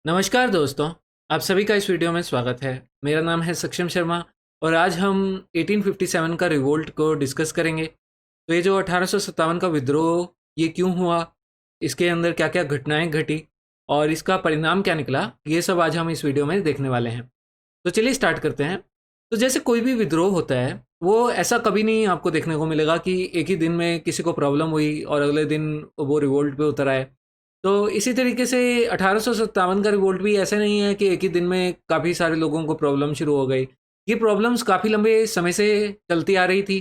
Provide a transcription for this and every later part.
नमस्कार दोस्तों, आप सभी का इस वीडियो में स्वागत है। मेरा नाम है सक्षम शर्मा और आज हम 1857 का रिवोल्ट को डिस्कस करेंगे। तो ये जो 1857 का विद्रोह ये क्यों हुआ, इसके अंदर क्या क्या घटनाएं घटी और इसका परिणाम क्या निकला, ये सब आज हम इस वीडियो में देखने वाले हैं। तो चलिए स्टार्ट करते हैं। तो जैसे कोई भी विद्रोह होता है, वो ऐसा कभी नहीं आपको देखने को मिलेगा कि एक ही दिन में किसी को प्रॉब्लम हुई और अगले दिन वो रिवोल्ट पे उतर आए। तो इसी तरीके से 1857 का रिवोल्ट भी ऐसा नहीं है कि एक ही दिन में काफ़ी सारे लोगों को प्रॉब्लम शुरू हो गई। ये प्रॉब्लम्स काफ़ी लंबे समय से चलती आ रही थी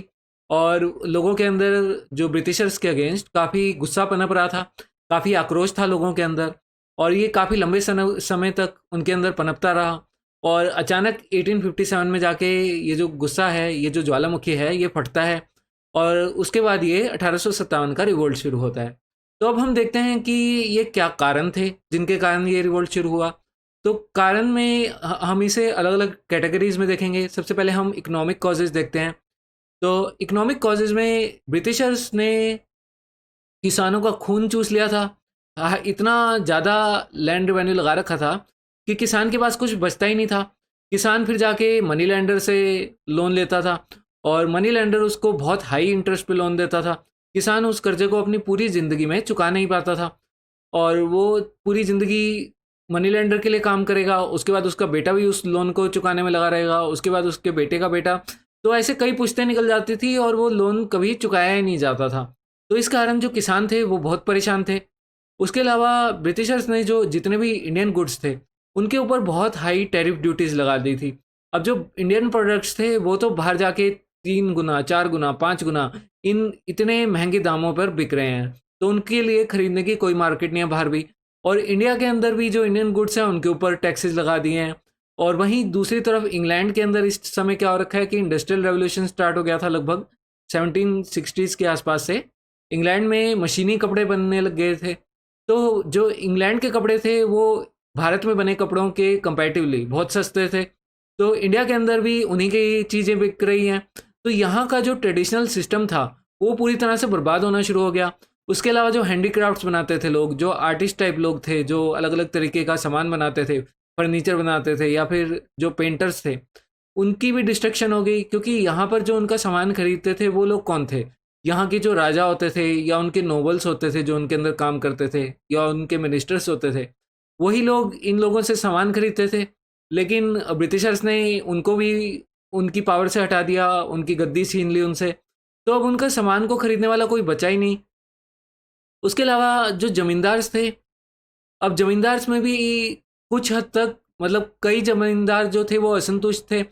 और लोगों के अंदर जो ब्रिटिशर्स के अगेंस्ट काफ़ी गुस्सा पनप रहा था, काफ़ी आक्रोश था लोगों के अंदर और ये काफ़ी लंबे समय तक उनके अंदर पनपता रहा। और अचानक 1857 में जाके ये जो गुस्सा है, ये जो ज्वालामुखी है, ये फटता है और उसके बाद ये 1857 का रिवोल्ट शुरू होता है। तो अब हम देखते हैं कि ये क्या कारण थे जिनके कारण ये रिवोल्ट शुरू हुआ। तो कारण में हम इसे अलग अलग कैटेगरीज में देखेंगे। सबसे पहले हम इकोनॉमिक कॉजेज देखते हैं। तो इकोनॉमिक कॉजेज में ब्रिटिशर्स ने किसानों का खून चूस लिया था। इतना ज़्यादा लैंड रेवेन्यू लगा रखा था कि किसान के पास कुछ बचता ही नहीं था। किसान फिर जाके मनी लैंडर से लोन लेता था और मनी लैंडर उसको बहुत हाई इंटरेस्ट पे लोन देता था। किसान उस कर्जे को अपनी पूरी ज़िंदगी में चुका नहीं पाता था और वो पूरी ज़िंदगी मनी लेंडर के लिए काम करेगा। उसके बाद उसका बेटा भी उस लोन को चुकाने में लगा रहेगा, उसके बाद उसके बेटे का बेटा। तो ऐसे कई पुश्तें निकल जाती थी और वो लोन कभी चुकाया ही नहीं जाता था। तो इस कारण जो किसान थे वो बहुत परेशान थे। उसके अलावा ब्रिटिशर्स ने जो जितने भी इंडियन गुड्स थे उनके ऊपर बहुत हाई टैरिफ ड्यूटीज़ लगा दी थी। अब जो इंडियन प्रोडक्ट्स थे वो तो बाहर जाके 3 गुना 4 गुना 5 गुना इन इतने महंगे दामों पर बिक रहे हैं, तो उनके लिए खरीदने की कोई मार्केट नहीं है बाहर भी। और इंडिया के अंदर भी जो इंडियन गुड्स हैं उनके ऊपर टैक्सेस लगा दिए हैं। और वहीं दूसरी तरफ इंग्लैंड के अंदर इस समय क्या हो रखा है कि इंडस्ट्रियल रेवोल्यूशन स्टार्ट हो गया था लगभग 1760s के आसपास से। इंग्लैंड में मशीनी कपड़े बनने लग गए थे। तो जो इंग्लैंड के कपड़े थे वो भारत में बने कपड़ों के कंपैरेटिवली बहुत सस्ते थे। तो इंडिया के अंदर भी उन्हीं की चीज़ें बिक रही हैं। तो यहाँ का जो ट्रेडिशनल सिस्टम था वो पूरी तरह से बर्बाद होना शुरू हो गया। उसके अलावा जो हैंडीक्राफ्ट्स बनाते थे लोग, जो आर्टिस्ट टाइप लोग थे, जो अलग अलग तरीके का सामान बनाते थे, फर्नीचर बनाते थे या फिर जो पेंटर्स थे, उनकी भी डिस्ट्रक्शन हो गई। क्योंकि यहाँ पर जो उनका सामान खरीदते थे वो लोग कौन थे? यहाँ के जो राजा होते थे या उनके नोबल्स होते थे जो उनके अंदर काम करते थे या उनके मिनिस्टर्स होते थे, वही लोग इन लोगों से सामान खरीदते थे। लेकिन ब्रिटिशर्स ने उनको भी उनकी पावर से हटा दिया, उनकी गद्दी छीन ली उनसे। तो अब उनका सामान को खरीदने वाला कोई बचा ही नहीं। उसके अलावा जो ज़मींदार थे, अब ज़मींदार्स में भी कुछ हद तक मतलब कई ज़मींदार जो थे वो असंतुष्ट थे।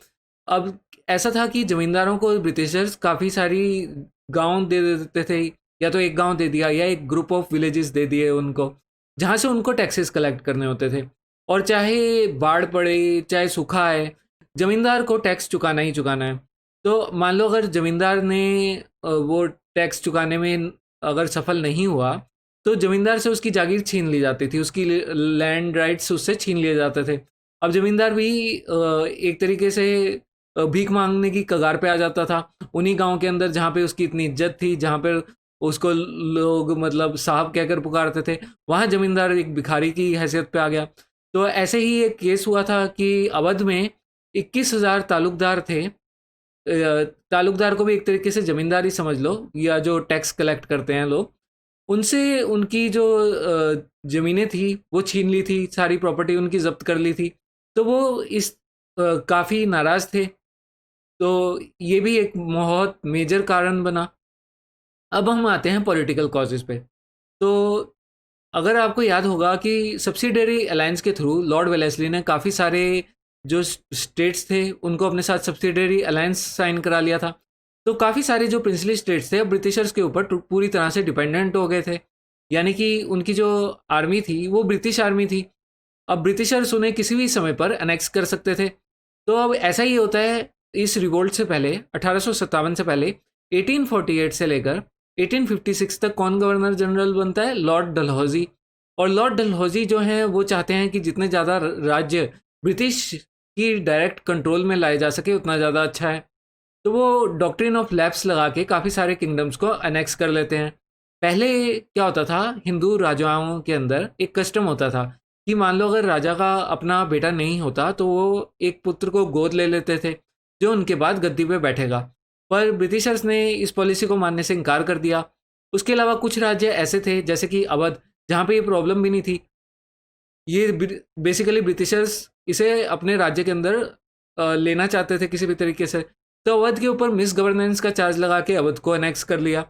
अब ऐसा था कि ज़मींदारों को ब्रिटिशर्स काफ़ी सारी गाँव दे देते थे, या तो एक गाँव दे दिया या एक ग्रुप ऑफ विलेजेस दे दिए उनको, जहाँ से उनको टैक्सेस कलेक्ट करने होते थे। और चाहे बाढ़ पड़े, चाहे सूखा आए, ज़मींदार को टैक्स चुकाना ही चुकाना है। तो मान लो अगर ज़मींदार ने वो टैक्स चुकाने में अगर सफल नहीं हुआ, तो ज़मींदार से उसकी जागीर छीन ली जाती थी, उसकी लैंड राइट्स उससे छीन लिए जाते थे। अब ज़मींदार भी एक तरीके से भीख मांगने की कगार पे आ जाता था उन्हीं गांव के अंदर जहाँ पे उसकी इतनी इज्जत थी, जहाँ पे उसको लोग मतलब साहब कहकर पुकारते थे, वहाँ ज़मींदार एक भिखारी की हैसियत पे आ गया। तो ऐसे ही एक केस हुआ था कि अवध में 21,000 ताल्लुकदार थे। ताल्लुकदार को भी एक तरीके से ज़मींदार ही समझ लो, या जो टैक्स कलेक्ट करते हैं लोग, उनसे उनकी जो ज़मीनें थी वो छीन ली थी, सारी प्रॉपर्टी उनकी ज़ब्त कर ली थी। तो वो इस काफ़ी नाराज़ थे। तो ये भी एक बहुत मेजर कारण बना। अब हम आते हैं पॉलिटिकल कॉजेज़ पे। तो अगर आपको याद होगा कि सब्सिडरी अलायंस के थ्रू लॉर्ड वेलेस्ली ने काफ़ी सारे जो स्टेट्स थे उनको अपने साथ सब्सिडरी अलायंस साइन करा लिया था। तो काफ़ी सारे जो प्रिंसली स्टेट्स थे अब ब्रिटिशर्स के ऊपर पूरी तरह से डिपेंडेंट हो गए थे। यानी कि उनकी जो आर्मी थी वो ब्रिटिश आर्मी थी। अब ब्रिटिशर्स उन्हें किसी भी समय पर अनेक्स कर सकते थे। तो अब ऐसा ही होता है। इस रिवोल्ट से पहले 1857 से पहले 1848 से लेकर 1856 तक कौन गवर्नर जनरल बनता है? लॉर्ड डलहौजी। और लॉर्ड डलहौजी जो हैं वो चाहते हैं कि जितने ज़्यादा राज्य ब्रिटिश की डायरेक्ट कंट्रोल में लाए जा सके उतना ज़्यादा अच्छा है। तो वो डॉक्ट्रिन ऑफ लैप्स लगा के काफ़ी सारे किंगडम्स को अनेक्स कर लेते हैं। पहले क्या होता था, हिंदू राजाओं के अंदर एक कस्टम होता था कि मान लो अगर राजा का अपना बेटा नहीं होता तो वो एक पुत्र को गोद ले लेते थे जो उनके बाद गद्दी पे बैठेगा। पर ब्रिटिशर्स ने इस पॉलिसी को मानने से इनकार कर दिया। उसके अलावा कुछ राज्य ऐसे थे जैसे कि अवध, जहाँ पे ये प्रॉब्लम भी नहीं थी। ये बेसिकली ब्रिटिशर्स इसे अपने राज्य के अंदर लेना चाहते थे किसी भी तरीके से, तो अवध के ऊपर मिस गवर्नेंस का चार्ज लगा के अवध को अनेक्स कर लिया।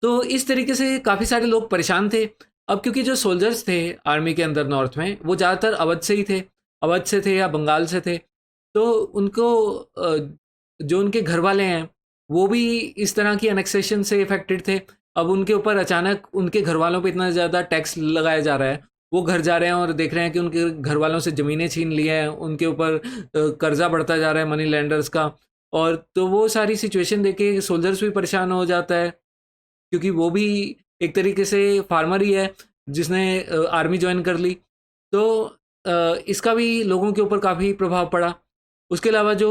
तो इस तरीके से काफ़ी सारे लोग परेशान थे। अब क्योंकि जो सोल्जर्स थे आर्मी के अंदर नॉर्थ में, वो ज़्यादातर अवध से ही थे, अवध से थे या बंगाल से थे। तो उनको जो उनके घर वाले हैं वो भी इस तरह की अनेक्सेशन से इफेक्टेड थे। अब उनके ऊपर अचानक उनके घर वालों पे इतना ज़्यादा टैक्स लगाया जा रहा है। वो घर जा रहे हैं और देख रहे हैं कि उनके घर वालों से ज़मीनें छीन ली हैं, उनके ऊपर कर्जा बढ़ता जा रहा है मनी लैंडर्स का। और तो वो सारी सिचुएशन देख के सोल्जर्स भी परेशान हो जाता है, क्योंकि वो भी एक तरीके से फार्मर ही है जिसने आर्मी ज्वाइन कर ली। तो इसका भी लोगों के ऊपर काफ़ी प्रभाव पड़ा। उसके अलावा जो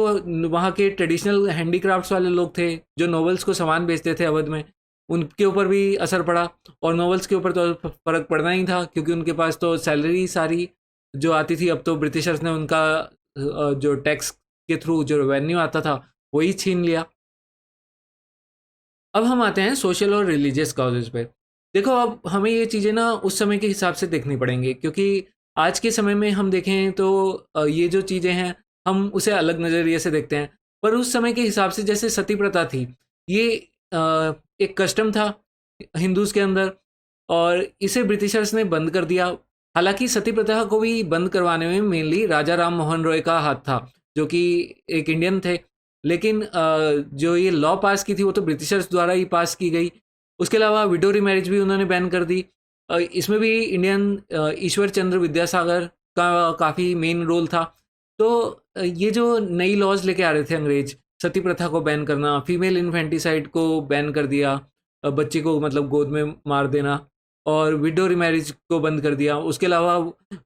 वहाँ के ट्रेडिशनल हैंडीक्राफ्ट्स वाले लोग थे जो नॉवेल्स को सामान बेचते थे अवध में, उनके ऊपर भी असर पड़ा। और नॉवेल्स के ऊपर तो फ़र्क पड़ना ही था क्योंकि उनके पास तो सैलरी सारी जो आती थी, अब तो ब्रिटिशर्स ने उनका जो टैक्स के थ्रू जो रेवेन्यू आता था वही छीन लिया। अब हम आते हैं सोशल और रिलीजियस कॉजेज़ पे। देखो, अब हमें ये चीज़ें ना उस समय के हिसाब से देखनी पड़ेंगी, क्योंकि आज के समय में हम देखें तो ये जो चीज़ें हैं हम उसे अलग नज़रिए से देखते हैं। पर उस समय के हिसाब से जैसे सती प्रथा थी, ये एक कस्टम था हिंदूज़ के अंदर, और इसे ब्रिटिशर्स ने बंद कर दिया। हालाँकि सती प्रथा को भी बंद करवाने में मेनली राजा राम मोहन रॉय का हाथ था, जो कि एक इंडियन थे। लेकिन जो ये लॉ पास की थी वो तो ब्रिटिशर्स द्वारा ही पास की गई। उसके अलावा विडो रीमैरिज भी उन्होंने बैन कर दी। इसमें भी इंडियन ईश्वर चंद्र विद्यासागर का काफ़ी मेन रोल था। तो ये जो नई लॉज लेके आ रहे थे अंग्रेज, सती प्रथा को बैन करना, फीमेल इन्फेंटिसाइड को बैन कर दिया, बच्चे को मतलब गोद में मार देना, और विडो रीमैरिज को बंद कर दिया। उसके अलावा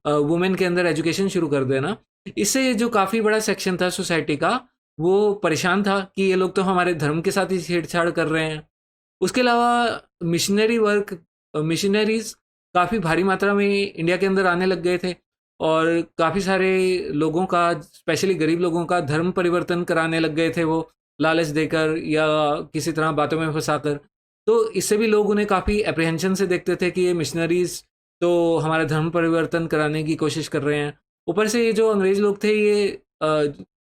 वुमेन के अंदर एजुकेशन शुरू कर देना। इससे जो काफ़ी बड़ा सेक्शन था सोसाइटी का, वो परेशान था कि ये लोग तो हमारे धर्म के साथ ही छेड़छाड़ कर रहे हैं। उसके अलावा मिशनरी वर्क, मिशनरीज काफ़ी भारी मात्रा में इंडिया के अंदर आने लग गए थे, और काफ़ी सारे लोगों का, स्पेशली गरीब लोगों का धर्म परिवर्तन कराने लग गए थे वो, लालच देकर या किसी तरह बातों में फंसाकर। तो इससे भी लोग उन्हें काफ़ी अप्रीहेंशन से देखते थे कि ये मिशनरीज तो हमारा धर्म परिवर्तन कराने की कोशिश कर रहे हैं। ऊपर से ये जो अंग्रेज लोग थे ये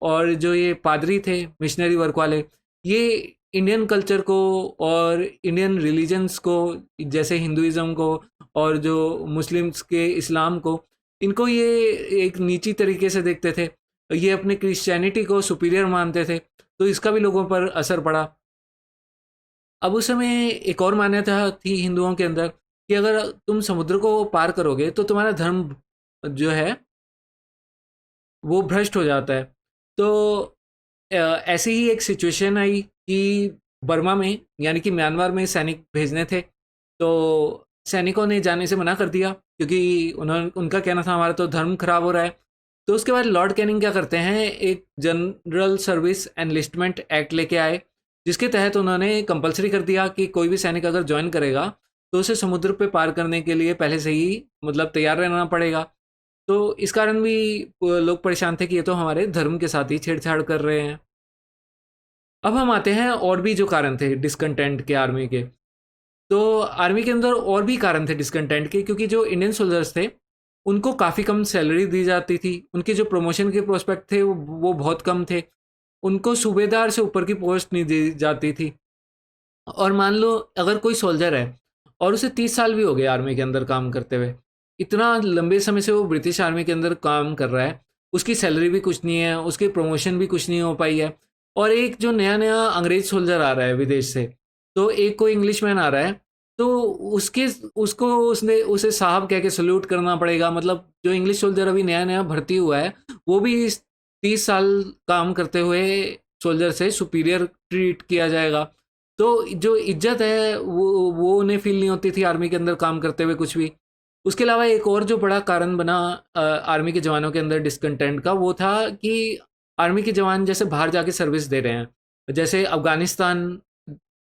और जो ये पादरी थे मिशनरी वर्क वाले, ये इंडियन कल्चर को और इंडियन रिलीजन्स को, जैसे हिंदुइज़्म को और जो मुस्लिम्स के इस्लाम को, इनको ये एक नीची तरीके से देखते थे। ये अपने क्रिश्चियनिटी को सुपीरियर मानते थे, तो इसका भी लोगों पर असर पड़ा। अब उस समय एक और मान्यता थी हिंदुओं के अंदर कि अगर तुम समुद्र को पार करोगे तो तुम्हारा धर्म जो है वो भ्रष्ट हो जाता है। तो ऐसी ही एक सिचुएशन आई कि बर्मा में, यानी कि म्यांमार में सैनिक भेजने थे, तो सैनिकों ने जाने से मना कर दिया क्योंकि उनका कहना था हमारा तो धर्म खराब हो रहा है। तो उसके बाद लॉर्ड कैनिंग क्या करते हैं, एक जनरल सर्विस एनलिस्टमेंट एक्ट लेके आए, जिसके तहत उन्होंने कंपलसरी कर दिया कि कोई भी सैनिक अगर ज्वाइन करेगा तो उसे समुद्र पे पार करने के लिए पहले से ही मतलब तैयार रहना पड़ेगा। तो इस कारण भी लोग परेशान थे कि ये तो हमारे धर्म के साथ ही छेड़छाड़ कर रहे हैं। अब हम आते हैं और भी जो कारण थे डिस्कंटेंट के आर्मी के। तो आर्मी के अंदर और भी कारण थे डिस्कंटेंट के, क्योंकि जो इंडियन सोल्जर्स थे उनको काफ़ी कम सैलरी दी जाती थी, उनके जो प्रमोशन के प्रोस्पेक्ट थे वो बहुत कम थे, उनको सूबेदार से ऊपर की पोस्ट नहीं दी जाती थी। और मान लो अगर कोई सोल्जर है और उसे 30 साल भी हो गए आर्मी के अंदर काम करते हुए, इतना लंबे समय से वो ब्रिटिश आर्मी के अंदर काम कर रहा है, उसकी सैलरी भी कुछ नहीं है, उसकी प्रमोशन भी कुछ नहीं हो पाई है, और एक जो नया नया अंग्रेज सोल्जर आ रहा है विदेश से, तो एक कोई इंग्लिश मैन आ रहा है, तो उसके उसको उसने उसे साहब कह के सल्यूट करना पड़ेगा। मतलब जो इंग्लिश सोल्जर अभी नया नया भर्ती हुआ है, वो भी इस 30 साल काम करते हुए सोल्जर से सुपीरियर ट्रीट किया जाएगा। तो जो इज्जत है वो उन्हें फील नहीं होती थी आर्मी के अंदर काम करते हुए कुछ भी। उसके अलावा एक और जो बड़ा कारण बना आर्मी के जवानों के अंदर डिस्कंटेंट का, वो था कि आर्मी के जवान जैसे बाहर जाके सर्विस दे रहे हैं, जैसे अफगानिस्तान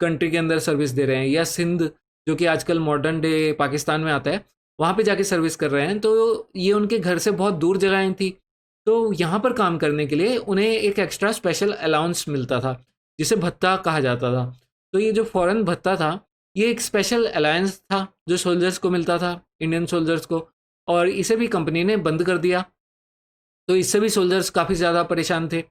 कंट्री के अंदर सर्विस दे रहे हैं, या सिंध जो कि आजकल मॉडर्न डे पाकिस्तान में आता है, वहाँ पे जाके सर्विस कर रहे हैं, तो ये उनके घर से बहुत दूर जगहें थी। तो यहाँ पर काम करने के लिए उन्हें एक एक्स्ट्रा स्पेशल अलाउंस मिलता था, जिसे भत्ता कहा जाता था। तो ये जो फ़ॉरेन भत्ता था, ये एक स्पेशल अलायंस था जो सोल्जर्स को मिलता था, इंडियन सोल्जर्स को, और इसे भी कंपनी ने बंद कर दिया। तो इससे भी सोल्जर्स काफ़ी ज़्यादा परेशान थे।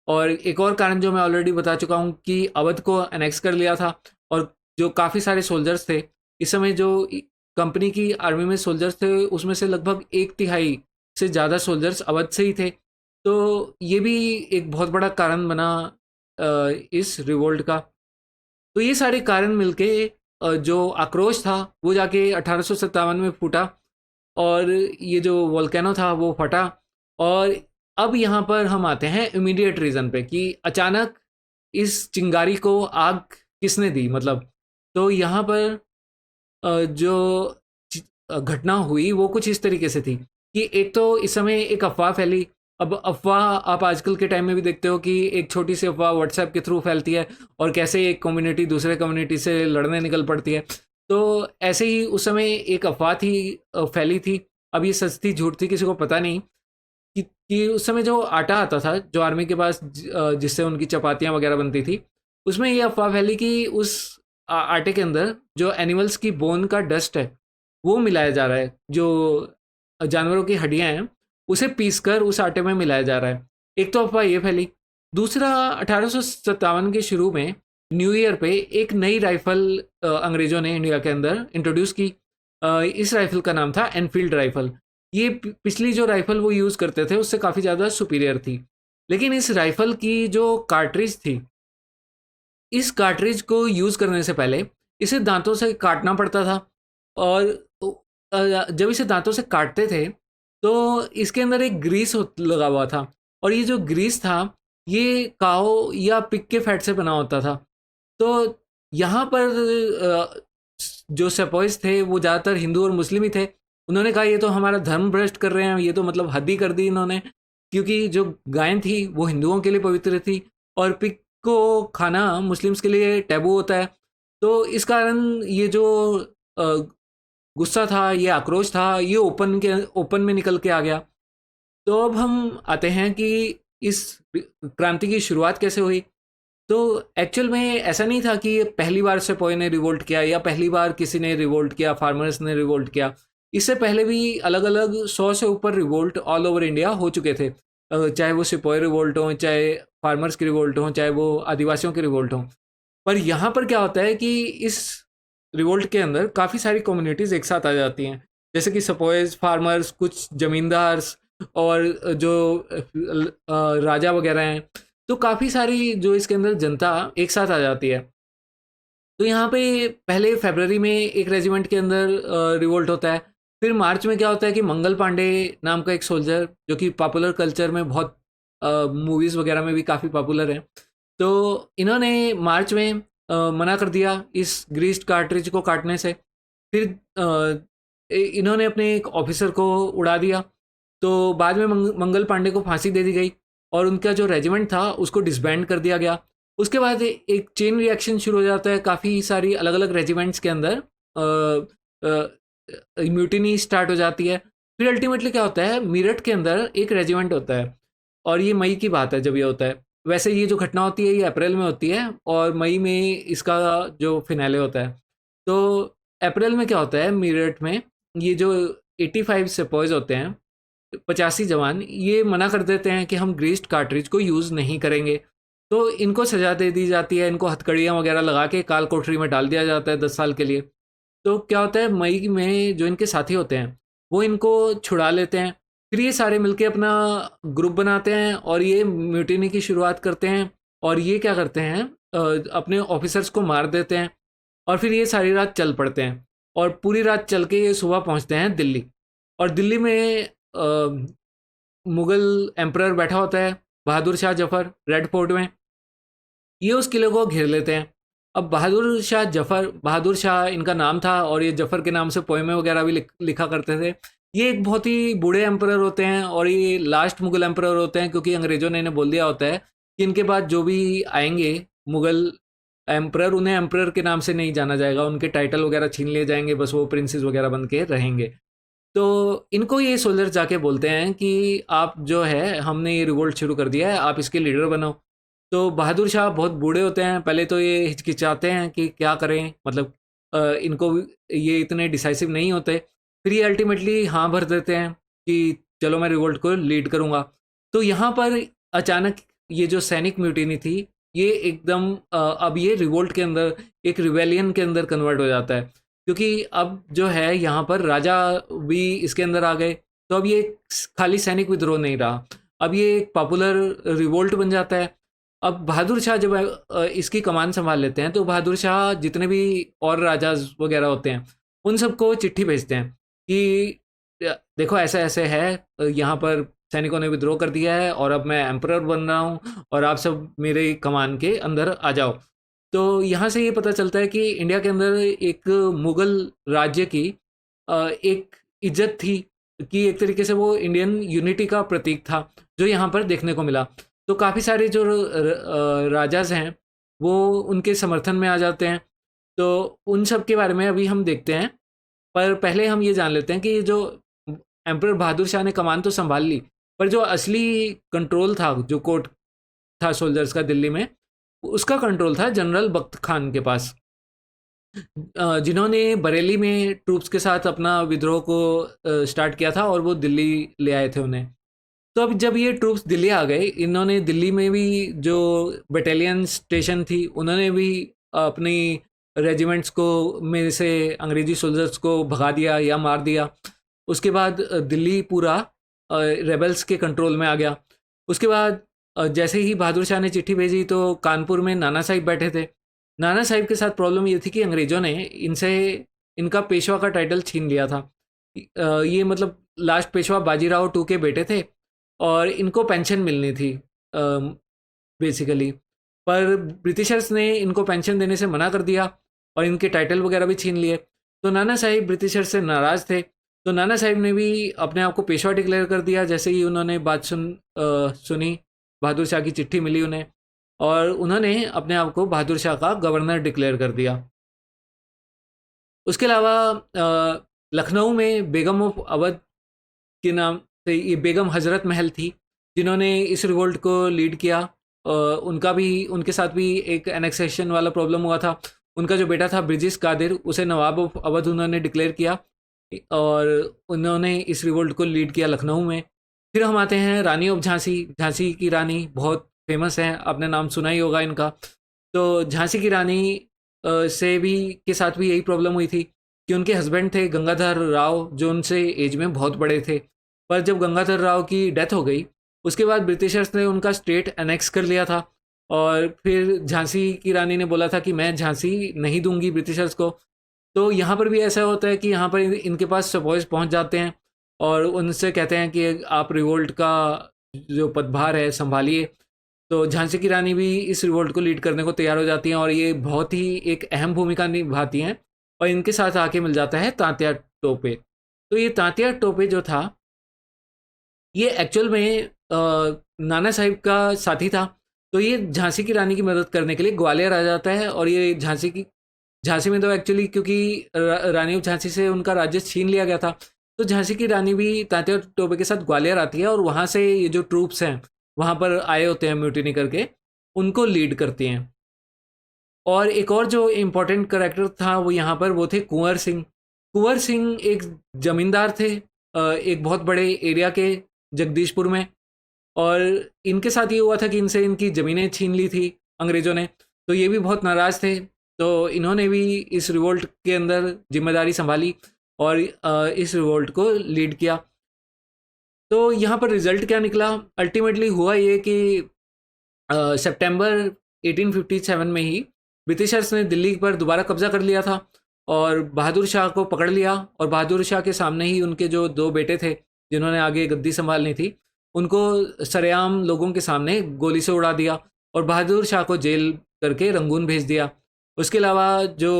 और एक और कारण जो मैं ऑलरेडी बता चुका हूँ कि अवध को अनेक्स कर लिया था, और जो काफ़ी सारे सोल्जर्स थे इस समय, जो कंपनी की आर्मी में सोल्जर्स थे उसमें से लगभग एक तिहाई से ज़्यादा सोल्जर्स अवध से ही थे। तो ये भी एक बहुत बड़ा कारण बना इस रिवोल्ट का। तो ये सारे कारण मिलके जो आक्रोश था वो जाके 1857 में फूटा, और ये जो वोल्केनो था वो फटा। और अब यहाँ पर हम आते हैं इमीडिएट रीज़न पे कि अचानक इस चिंगारी को आग किसने दी, मतलब। तो यहाँ पर जो घटना हुई वो कुछ इस तरीके से थी कि एक तो इस समय एक अफवाह फैली। अब अफवाह आप आजकल के टाइम में भी देखते हो कि एक छोटी सी अफवाह व्हाट्सएप के थ्रू फैलती है, और कैसे एक कम्युनिटी दूसरे कम्युनिटी से लड़ने निकल पड़ती है। तो ऐसे ही उस समय एक अफवाह थी, फैली थी। अब ये सच थी झूठ थी किसी को पता नहीं, कि उस समय जो आटा आता था जो आर्मी के पास, जिससे उनकी चपातियाँ वगैरह बनती थी, उसमें ये अफवाह फैली कि उस आटे के अंदर जो एनिमल्स की बोन का डस्ट है वो मिलाया जा रहा है, जो जानवरों की हड्डियां हैं उसे पीसकर उस आटे में मिलाया जा रहा है। एक तो अफवाह ये फैली। दूसरा, 1857 के शुरू में न्यू ईयर पे एक नई राइफल अंग्रेजों ने इंडिया के अंदर इंट्रोड्यूस की। इस राइफल का नाम था एनफील्ड राइफल। ये पिछली जो राइफल वो यूज़ करते थे उससे काफ़ी ज़्यादा सुपीरियर थी। लेकिन इस राइफल की जो कार्ट्रिज थी, इस कार्ट्रिज को यूज़ करने से पहले इसे दांतों से काटना पड़ता था। और जब इसे दांतों से काटते थे तो इसके अंदर एक ग्रीस लगा हुआ था, और ये जो ग्रीस था ये काओ या पिग के फैट से बना होता था। तो यहाँ पर जो सेपोइस थे वो ज़्यादातर हिंदू और मुस्लिम ही थे। उन्होंने कहा ये तो हमारा धर्म भ्रष्ट कर रहे हैं, ये तो मतलब हद ही कर दी इन्होंने, क्योंकि जो गायें थी वो हिंदुओं के लिए पवित्र थी, और पिग को खाना मुस्लिम्स के लिए टैबू होता है। तो इस कारण ये जो गुस्सा था, ये आक्रोश था, ये ओपन में निकल के आ गया। तो अब हम आते हैं कि इस क्रांति की शुरुआत कैसे हुई। तो एक्चुअल में ऐसा नहीं था कि पहली बार सेपोय ने रिवोल्ट किया, या पहली बार किसी ने रिवोल्ट किया, फार्मर्स ने रिवोल्ट किया। इससे पहले भी अलग अलग 100 से ऊपर रिवोल्ट ऑल ओवर इंडिया हो चुके थे, चाहे वो सिपोय रिवोल्ट हों, चाहे फार्मर्स की रिवोल्ट हों, चाहे वो आदिवासियों की रिवोल्ट हों। पर यहाँ पर क्या होता है कि इस रिवोल्ट के अंदर काफ़ी सारी कम्युनिटीज़ एक साथ आ जाती हैं, जैसे कि सपोज फार्मर्स, कुछ जमींदार्स, और जो राजा वगैरह हैं। तो काफ़ी सारी जो इसके अंदर जनता एक साथ आ जाती है। तो यहाँ पे पहले फरवरी में एक रेजिमेंट के अंदर रिवोल्ट होता है। फिर मार्च में क्या होता है कि मंगल पांडे नाम का एक सोल्जर, जो कि पॉपुलर कल्चर में बहुत, मूवीज़ वगैरह में भी काफ़ी पॉपुलर है, तो इन्होंने मार्च में मना कर दिया इस ग्रीस्ड कार्ट्रिज को काटने से। फिर इन्होंने अपने एक ऑफिसर को उड़ा दिया। तो बाद में मंगल पांडे को फांसी दे दी गई, और उनका जो रेजिमेंट था उसको डिसबैंड कर दिया गया। उसके बाद एक चेन रिएक्शन शुरू हो जाता है काफ़ी सारी अलग अलग रेजिमेंट्स के अंदर, म्यूटिनी स्टार्ट हो जाती है। फिर अल्टीमेटली क्या होता है, मेरठ के अंदर एक रेजिमेंट होता है, और ये मई की बात है जब ये होता है। वैसे ये जो घटना होती है ये अप्रैल में होती है, और मई में इसका जो फिनाले होता है। तो अप्रैल में क्या होता है, मेरठ में ये जो 85 सेपॉयज होते हैं, 85 जवान, ये मना कर देते हैं कि हम ग्रीस्ड कार्ट्रिज को यूज़ नहीं करेंगे। तो इनको सजा दे दी जाती है, इनको हथकड़ियाँ वगैरह लगा के काल कोठरी में डाल दिया जाता है 10 साल के लिए। तो क्या होता है, मई में जो इनके साथी होते हैं वो इनको छुड़ा लेते हैं। फिर ये सारे मिलके अपना ग्रुप बनाते हैं, और ये म्यूटिनी की शुरुआत करते हैं। और ये क्या करते हैं, अपने ऑफिसर्स को मार देते हैं, और फिर ये सारी रात चल पड़ते हैं, और पूरी रात चल के ये सुबह पहुंचते हैं दिल्ली। और दिल्ली में मुगल एम्परर बैठा होता है, बहादुर शाह जफर, रेड फोर्ट में। ये उस किले को घेर लेते हैं। अब बहादुर शाह जफर, बहादुर शाह इनका नाम था, और ये जफर के नाम से पोएमें वगैरह भी लिखा करते थे। ये एक बहुत ही बूढ़े एम्परर होते हैं, और ये लास्ट मुगल एम्परर होते हैं, क्योंकि अंग्रेजों ने इन्हें बोल दिया होता है कि इनके बाद जो भी आएंगे मुगल एम्परर, उन्हें एम्परर के नाम से नहीं जाना जाएगा, उनके टाइटल वगैरह छीन लिए जाएंगे, बस वो प्रिंसेस वगैरह बन के रहेंगे। तो इनको ये सोल्जर जाके बोलते हैं कि आप जो है, हमने ये रिवोल्ट शुरू कर दिया है, आप इसके लीडर बनो। तो बहादुर शाह बहुत बूढ़े होते हैं, पहले तो ये हिचकिचाते हैं कि क्या करें, मतलब इनको ये इतने डिसाइसिव नहीं होते। फिर ये अल्टीमेटली हाँ भर देते हैं कि चलो मैं रिवोल्ट को लीड करूँगा। तो यहाँ पर अचानक ये जो सैनिक म्यूटिनी थी, ये एकदम अब ये रिवोल्ट के अंदर, एक रिवेलियन के अंदर कन्वर्ट हो जाता है, क्योंकि अब जो है यहाँ पर राजा भी इसके अंदर आ गए। तो अब ये खाली सैनिक विद्रोह नहीं रहा, अब ये एक पॉपुलर रिवोल्ट बन जाता है। अब बहादुर शाह जब इसकी कमान संभाल लेते हैं, तो बहादुर शाह जितने भी और राजा वगैरह होते हैं, उन सबको चिट्ठी भेजते हैं कि देखो ऐसा ऐसे है, यहाँ पर सैनिकों ने विद्रोह कर दिया है और अब मैं एम्परर बन रहा हूँ और आप सब मेरे कमान के अंदर आ जाओ। तो यहाँ से ये पता चलता है कि इंडिया के अंदर एक मुगल राज्य की एक इज्जत थी, कि एक तरीके से वो इंडियन यूनिटी का प्रतीक था, जो यहाँ पर देखने को मिला। तो काफ़ी सारे जो राजाज हैं, वो उनके समर्थन में आ जाते हैं। तो उन सब के बारे में अभी हम देखते हैं, पर पहले हम ये जान लेते हैं कि ये जो एम्परर बहादुर शाह ने कमान तो संभाल ली, पर जो असली कंट्रोल था, जो कोर्ट था सोल्जर्स का दिल्ली में, उसका कंट्रोल था जनरल बख्त खान के पास, जिन्होंने बरेली में ट्रूप्स के साथ अपना विद्रोह को स्टार्ट किया था और वो दिल्ली ले आए थे उन्हें। तो अब जब ये ट्रूप्स दिल्ली आ गए, इन्होंने दिल्ली में भी जो बटालियन स्टेशन थी, उन्होंने भी अपनी रेजिमेंट्स को में से अंग्रेजी सोल्जर्स को भगा दिया या मार दिया। उसके बाद दिल्ली पूरा रेबल्स के कंट्रोल में आ गया। उसके बाद जैसे ही बहादुर शाह ने चिट्ठी भेजी, तो कानपुर में नाना साहिब बैठे थे। नाना साहिब के साथ प्रॉब्लम ये थी कि अंग्रेज़ों ने इनसे इनका पेशवा का टाइटल छीन लिया था। ये मतलब लास्ट पेशवा बाजीराव टू के बेटे थे और इनको पेंशन मिलनी थी बेसिकली, पर ब्रिटिशर्स ने इनको पेंशन देने से मना कर दिया और इनके टाइटल वगैरह भी छीन लिए। तो नाना साहिब ब्रिटिशर्स से नाराज़ थे, तो नाना साहिब ने भी अपने आप को पेशवा डिक्लेयर कर दिया। जैसे ही उन्होंने बात सुनी, बहादुर शाह की चिट्ठी मिली उन्हें, और उन्होंने अपने आप को बहादुर शाह का गवर्नर डिक्लेयर कर दिया। उसके अलावा लखनऊ में बेगम ऑफ अवध के नाम से ये बेगम हजरत महल थी, जिन्होंने इस रिवोल्ट को लीड किया। उनका भी, उनके साथ भी एक एनेक्सेशन वाला प्रॉब्लम हुआ था। उनका जो बेटा था ब्रिजिस कादिर, उसे नवाब ऑफ अवध उन्होंने डिक्लेयर किया और उन्होंने इस रिवोल्ट को लीड किया लखनऊ में। फिर हम आते हैं रानी ऑफ झांसी। झांसी की रानी बहुत फेमस है, आपने नाम सुना ही होगा इनका। तो झांसी की रानी से भी के साथ भी यही प्रॉब्लम हुई थी कि उनके हस्बैंड थे गंगाधर राव, जो उनसे एज में बहुत बड़े थे। पर जब गंगाधर राव की डेथ हो गई, उसके बाद ब्रिटिशर्स ने उनका स्टेट एनेक्स कर लिया था और फिर झांसी की रानी ने बोला था कि मैं झांसी नहीं दूंगी ब्रिटिशर्स को। तो यहाँ पर भी ऐसा होता है कि यहाँ पर इनके पास सपोज पहुँच जाते हैं और उनसे कहते हैं कि आप रिवोल्ट का जो पदभार है संभालिए। तो झांसी की रानी भी इस रिवोल्ट को लीड करने को तैयार हो जाती हैं और ये बहुत ही एक अहम भूमिका निभाती हैं। और इनके साथ आके मिल जाता है तात्या टोपे। तो ये तात्या टोपे जो था, ये एक्चुअल में नाना साहिब का साथी था। तो ये झांसी की रानी की मदद करने के लिए ग्वालियर आ जाता है और ये झांसी में तो एक्चुअली क्योंकि रानी ऑफ झांसी से उनका राज्य छीन लिया गया था, तो झांसी की रानी भी तात्या टोपे के साथ ग्वालियर आती है और वहाँ से ये जो ट्रूप्स हैं वहाँ पर आए होते हैं म्यूटिनी करके, उनको लीड करती हैं। और एक और जो इम्पोर्टेंट करेक्टर था वो यहाँ पर वो थे कुंवर सिंह। कुंवर सिंह एक जमींदार थे एक बहुत बड़े एरिया के, जगदीशपुर में। और इनके साथ ये हुआ था कि इनसे इनकी ज़मीनें छीन ली थी अंग्रेज़ों ने, तो ये भी बहुत नाराज़ थे। तो इन्होंने भी इस रिवोल्ट के अंदर जिम्मेदारी संभाली और इस रिवोल्ट को लीड किया। तो यहाँ पर रिजल्ट क्या निकला? अल्टीमेटली हुआ ये कि सितंबर 1857 में ही ब्रिटिशर्स ने दिल्ली पर दोबारा कब्जा कर लिया था और बहादुर शाह को पकड़ लिया। और बहादुर शाह के सामने ही उनके जो दो बेटे थे जिन्होंने आगे गद्दी संभालनी थी, उनको सरेआम लोगों के सामने गोली से उड़ा दिया और बहादुर शाह को जेल करके रंगून भेज दिया। उसके अलावा जो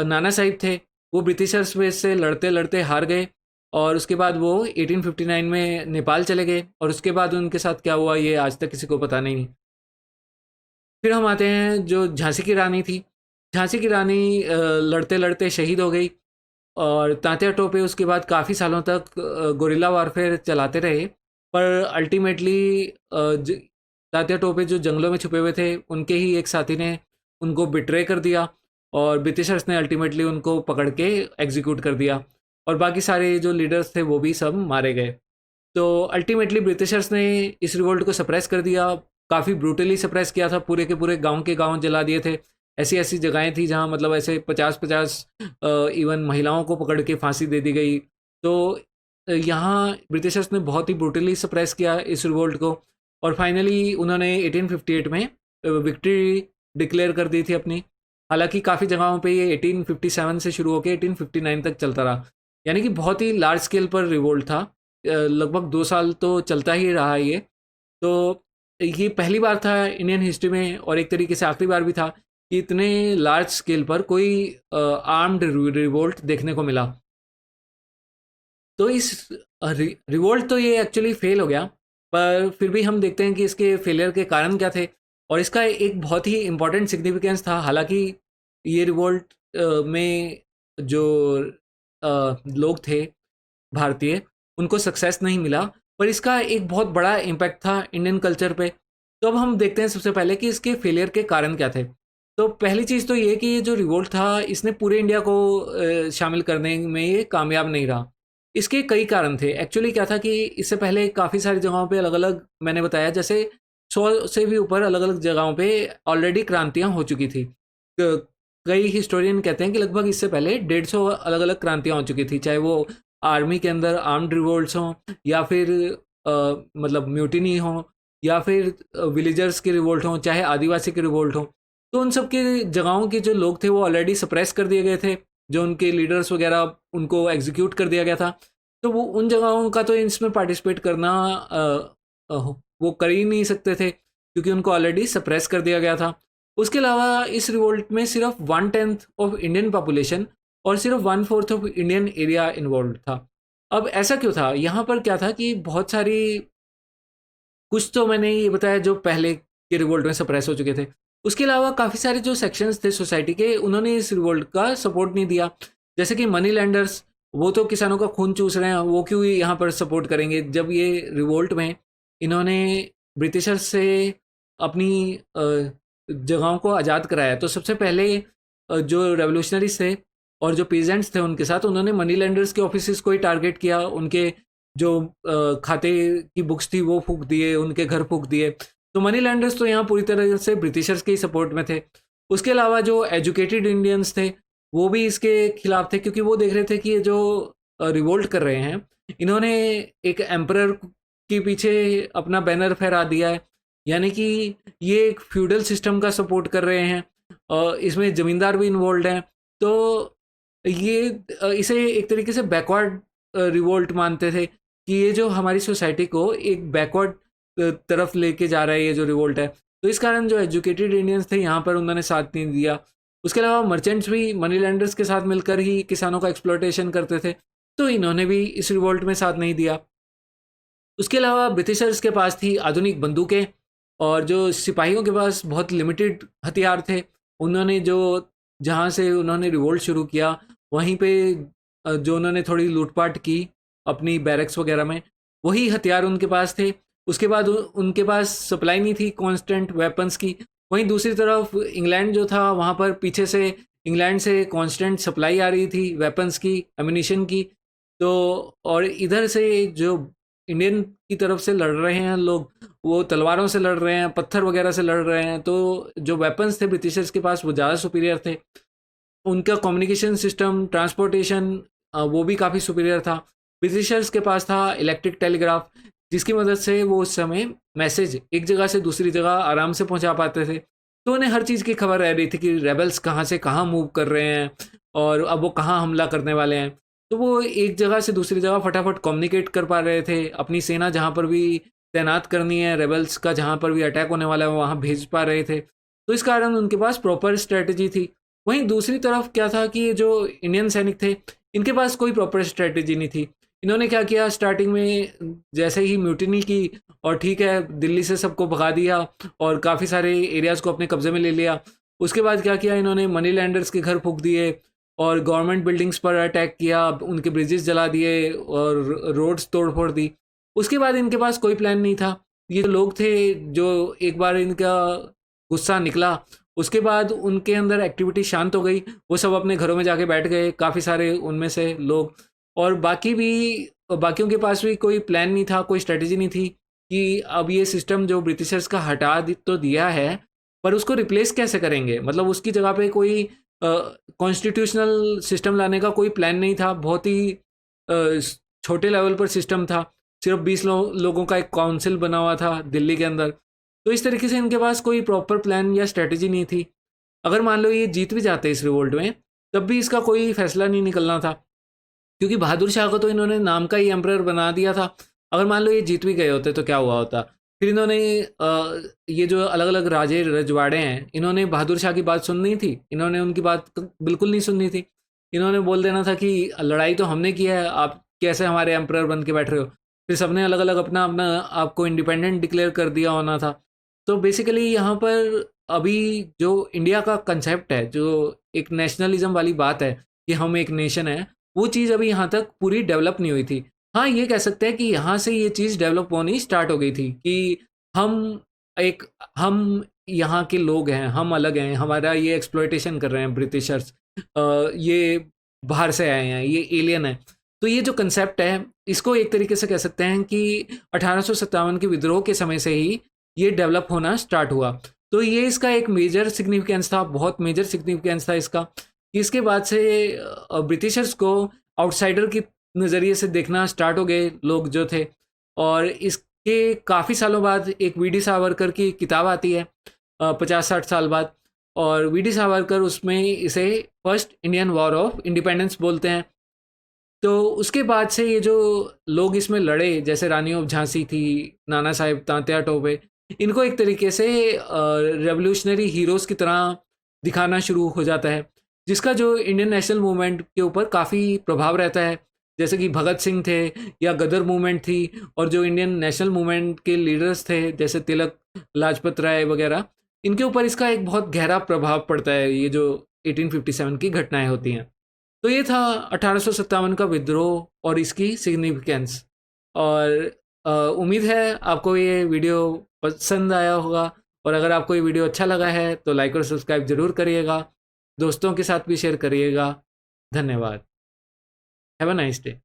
नाना साहिब थे, वो ब्रिटिशर्स से लड़ते लड़ते हार गए और उसके बाद वो 1859 में नेपाल चले गए और उसके बाद उनके साथ क्या हुआ ये आज तक किसी को पता नहीं। फिर हम आते हैं जो झांसी की रानी थी। झांसी की रानी लड़ते लड़ते शहीद हो गई और तात्या टोपे उसके बाद काफ़ी सालों तक गोरिल्ला वारफेयर चलाते रहे, पर अल्टीमेटली तात्या टोपे जो जंगलों में छुपे हुए थे, उनके ही एक साथी ने उनको बिट्रे कर दिया और ब्रिटिशर्स ने अल्टीमेटली उनको पकड़ के एग्जीक्यूट कर दिया और बाकी सारे जो लीडर्स थे वो भी सब मारे गए। तो अल्टीमेटली ब्रिटिशर्स ने इस रिवोल्ट को सप्रेस कर दिया, काफ़ी ब्रूटली सप्रेस किया था, पूरे के गांव जला दिए थे। ऐसी ऐसी जगहें थी जहां मतलब ऐसे 50-50 इवन महिलाओं को पकड़ के फांसी दे दी गई। तो यहाँ ब्रिटिशर्स ने बहुत ही ब्रूटली सप्रेस किया इस रिवोल्ट को और फाइनली उन्होंने 1858 में विक्ट्री डिक्लेयर कर दी थी अपनी। हालांकि काफ़ी जगहों पे ये 1857 से शुरू होकर 1859 तक चलता रहा, यानी कि बहुत ही लार्ज स्केल पर रिवोल्ट था। लगभग 2 साल तो चलता ही रहा ये। तो ये पहली बार था इंडियन हिस्ट्री में और एक तरीके से आखिरी बार भी था कि इतने लार्ज स्केल पर कोई आर्म्ड रिवोल्ट देखने को मिला। तो इस रिवोल्ट तो ये एक्चुअली फेल हो गया, पर फिर भी हम देखते हैं कि इसके फेलियर के कारण क्या थे और इसका एक बहुत ही इम्पोर्टेंट सिग्निफिकेंस था। हालांकि ये रिवोल्ट में जो लोग थे भारतीय, उनको सक्सेस नहीं मिला, पर इसका एक बहुत बड़ा इम्पैक्ट था इंडियन कल्चर पे। तो अब हम देखते हैं सबसे पहले कि इसके फेलियर के कारण क्या थे। तो पहली चीज़ तो ये कि ये जो रिवोल्ट था इसने पूरे इंडिया को शामिल करने में ये कामयाब नहीं रहा। इसके कई कारण थे। एक्चुअली क्या था कि इससे पहले काफ़ी सारी जगहों पे अलग अलग, मैंने बताया जैसे 100 से भी ऊपर अलग अलग जगहों पे ऑलरेडी क्रांतियाँ हो चुकी थी। कई हिस्टोरियन कहते हैं कि लगभग इससे पहले 150 अलग अलग क्रांतियाँ हो चुकी थी, चाहे वो आर्मी के अंदर आर्म्ड रिवोल्ट्स हों या फिर मतलब म्यूटिनी हो या फिर विलेजर्स के रिवोल्ट हों, चाहे आदिवासी के रिवोल्ट हों। तो उन सब के जगहों के जो लोग थे वो ऑलरेडी सप्रेस कर दिए गए थे, जो उनके लीडर्स वगैरह उनको एग्जीक्यूट कर दिया गया था। तो वो उन जगहों का तो इसमें पार्टिसिपेट करना वो कर ही नहीं सकते थे क्योंकि उनको ऑलरेडी सप्रेस कर दिया गया था। उसके अलावा इस रिवोल्ट में सिर्फ 1/10 ऑफ इंडियन पॉपुलेशन और सिर्फ 1/4 ऑफ इंडियन एरिया इन्वॉल्व था। अब ऐसा क्यों था? यहाँ पर क्या था कि बहुत सारी, कुछ तो मैंने ये बताया जो पहले के रिवोल्ट में सप्रेस हो चुके थे, उसके अलावा काफ़ी सारे जो सेक्शंस थे सोसाइटी के, उन्होंने इस रिवोल्ट का सपोर्ट नहीं दिया। जैसे कि मनी लैंडर्स, वो तो किसानों का खून चूस रहे हैं, वो क्यों यहाँ पर सपोर्ट करेंगे जब ये रिवोल्ट में इन्होंने ब्रिटिशर्स से अपनी जगहों को आज़ाद कराया। तो सबसे पहले जो रेवोल्यूशनरीज थे और जो पीजेंट्स थे उनके साथ उन्होंने मनी लैंडर्स के ऑफिस को ही टारगेट किया, उनके जो खाते की बुक्स थी वो फूंक दिए, उनके घर फूंक दिए। तो मनी लैंडर्स तो यहाँ पूरी तरह से ब्रिटिशर्स के ही सपोर्ट में थे। उसके अलावा जो एजुकेटेड इंडियंस थे वो भी इसके खिलाफ थे, क्योंकि वो देख रहे थे कि ये जो रिवोल्ट कर रहे हैं, इन्होंने एक एम्परर के पीछे अपना बैनर फहरा दिया है, यानी कि ये एक फ्यूडल सिस्टम का सपोर्ट कर रहे हैं और इसमें ज़मींदार भी इन्वॉल्व हैं। तो ये इसे एक तरीके से बैकवर्ड रिवोल्ट मानते थे कि ये जो हमारी सोसाइटी को एक बैकवर्ड तरफ लेके जा रहा है ये जो रिवोल्ट है। तो इस कारण जो एजुकेटेड इंडियंस थे यहाँ पर उन्होंने साथ नहीं दिया। उसके अलावा मर्चेंट्स भी मनी लैंडर्स के साथ मिलकर ही किसानों का एक्सप्लॉयटेशन करते थे, तो इन्होंने भी इस रिवोल्ट में साथ नहीं दिया। उसके अलावा ब्रिटिशर्स के पास थी आधुनिक बंदूकें और जो सिपाहियों के पास बहुत लिमिटेड हथियार थे। उन्होंने जो जहाँ से उन्होंने रिवोल्ट शुरू किया वहीं पे जो उन्होंने थोड़ी लूटपाट की अपनी बैरक्स वगैरह में, वही हथियार उनके पास थे। उसके बाद उनके पास सप्लाई नहीं थी कांस्टेंट वेपन्स की। वहीं दूसरी तरफ इंग्लैंड जो था वहाँ पर पीछे से इंग्लैंड से कांस्टेंट सप्लाई आ रही थी वेपन्स की, एम्यूनिशन की। तो और इधर से जो इंडियन की तरफ से लड़ रहे हैं लोग, वो तलवारों से लड़ रहे हैं, पत्थर वगैरह से लड़ रहे हैं। तो जो वेपन्स थे ब्रिटिशर्स के पास वो ज़्यादा सुपीरियर थे। उनका कम्युनिकेशन सिस्टम, ट्रांसपोर्टेशन वो भी काफ़ी सुपीरियर था। ब्रिटिशर्स के पास था इलेक्ट्रिक टेलीग्राफ, जिसकी मदद से वो उस समय मैसेज एक जगह से दूसरी जगह आराम से पहुंचा पाते थे। तो उन्हें हर चीज़ की खबर रह रही थी कि रेबल्स कहाँ से कहाँ मूव कर रहे हैं और अब वो कहाँ हमला करने वाले हैं। तो वो एक जगह से दूसरी जगह फटाफट कम्युनिकेट कर पा रहे थे, अपनी सेना जहाँ पर भी तैनात करनी है, रेबल्स का जहाँ पर भी अटैक होने वाला है वहाँ भेज पा रहे थे। तो इस कारण उनके पास प्रॉपर स्ट्रेटजी थी। वहीं दूसरी तरफ क्या था कि जो इंडियन सैनिक थे इनके पास कोई प्रॉपर स्ट्रेटजी नहीं थी। इन्होंने क्या किया, स्टार्टिंग में जैसे ही म्यूटिनी की और ठीक है दिल्ली से सबको भगा दिया और काफ़ी सारे एरियाज़ को अपने कब्जे में ले लिया। उसके बाद क्या किया, इन्होंने मनी लैंडर्स के घर फूंक दिए और गवर्नमेंट बिल्डिंग्स पर अटैक किया, उनके ब्रिजेस जला दिए और रोड्स तोड़ फोड़ दी। उसके बाद इनके पास कोई प्लान नहीं था। ये जो लोग थे, जो एक बार इनका गुस्सा निकला, उसके बाद उनके अंदर एक्टिविटी शांत हो गई। वो सब अपने घरों में जाके बैठ गए, काफ़ी सारे उनमें से लोग। और बाकियों के पास भी कोई प्लान नहीं था, कोई स्ट्रेटजी नहीं थी कि अब ये सिस्टम जो ब्रिटिशर्स का तो दिया है, पर उसको रिप्लेस कैसे करेंगे। मतलब उसकी जगह पे कोई कॉन्स्टिट्यूशनल सिस्टम लाने का कोई प्लान नहीं था। बहुत ही छोटे लेवल पर सिस्टम था। सिर्फ 20 लोगों का एक काउंसिल बना हुआ था दिल्ली के अंदर। तो इस तरीके से इनके पास कोई प्रॉपर प्लान या स्ट्रेटजी नहीं थी। अगर मान लो ये जीत भी जाते इस रिवोल्ट में, तब भी इसका कोई फैसला नहीं निकलना था, क्योंकि बहादुर शाह को तो इन्होंने नाम का ही एम्परर बना दिया था। अगर मान लो ये जीत भी गए होते तो क्या हुआ होता। फिर इन्होंने ये जो अलग अलग राजे रजवाड़े हैं, इन्होंने बहादुर शाह की बात सुननी थी, इन्होंने उनकी बात बिल्कुल नहीं सुननी थी। इन्होंने बोल देना था कि लड़ाई तो हमने की है, आप कैसे हमारे एम्परर बन के बैठ रहे हो। फिर सबने अलग अलग अपना अपना आपको इंडिपेंडेंट डिक्लेयर कर दिया होना था। तो बेसिकली यहाँ पर अभी जो इंडिया का कंसेप्ट है, जो एक नेशनलिज्म वाली बात है कि हम एक नेशन है, वो चीज़ अभी यहाँ तक पूरी डेवलप नहीं हुई थी। हाँ, ये कह सकते हैं कि यहाँ से ये चीज़ डेवलप होनी स्टार्ट हो गई थी कि हम एक हम यहाँ के लोग हैं, हम अलग हैं, हमारा ये एक्सप्लॉयटेशन कर रहे हैं ब्रिटिशर्स, ये बाहर से आए हैं, ये एलियन है। तो ये जो कंसेप्ट है, इसको एक तरीके से कह सकते हैं कि 1857 के विद्रोह के समय से ही ये डेवलप होना स्टार्ट हुआ। तो ये इसका एक मेजर सिग्निफिकेंस था, बहुत मेजर सिग्निफिकेंस था इसका। इसके बाद से ब्रिटिशर्स को आउटसाइडर की नज़रिए से देखना स्टार्ट हो गए लोग जो थे। और इसके काफ़ी सालों बाद एक वी.डी. सावरकर की किताब आती है, 50-60 साल बाद। और वी.डी. सावरकर उसमें इसे first Indian war of independence बोलते हैं। तो उसके बाद से ये जो लोग इसमें लड़े, जैसे रानी ऑफ झांसी थी, नाना साहेब तात्या टोपे, इनको एक तरीके से रेवोल्यूशनरी हीरोज़ की तरह दिखाना शुरू हो जाता है, जिसका जो इंडियन नेशनल मूवमेंट के ऊपर काफ़ी प्रभाव रहता है। जैसे कि भगत सिंह थे, या गदर मूवमेंट थी, और जो इंडियन नेशनल मूवमेंट के लीडर्स थे जैसे तिलक, लाजपत राय वगैरह, इनके ऊपर इसका एक बहुत गहरा प्रभाव पड़ता है, ये जो 1857 की घटनाएं होती हैं। तो ये था 1857 का विद्रोह और इसकी सिग्निफिकेंस। और उम्मीद है आपको ये वीडियो पसंद आया होगा। और अगर आपको ये वीडियो अच्छा लगा है तो लाइक और सब्सक्राइब ज़रूर करिएगा, दोस्तों के साथ भी शेयर करिएगा। धन्यवाद। Have a nice day.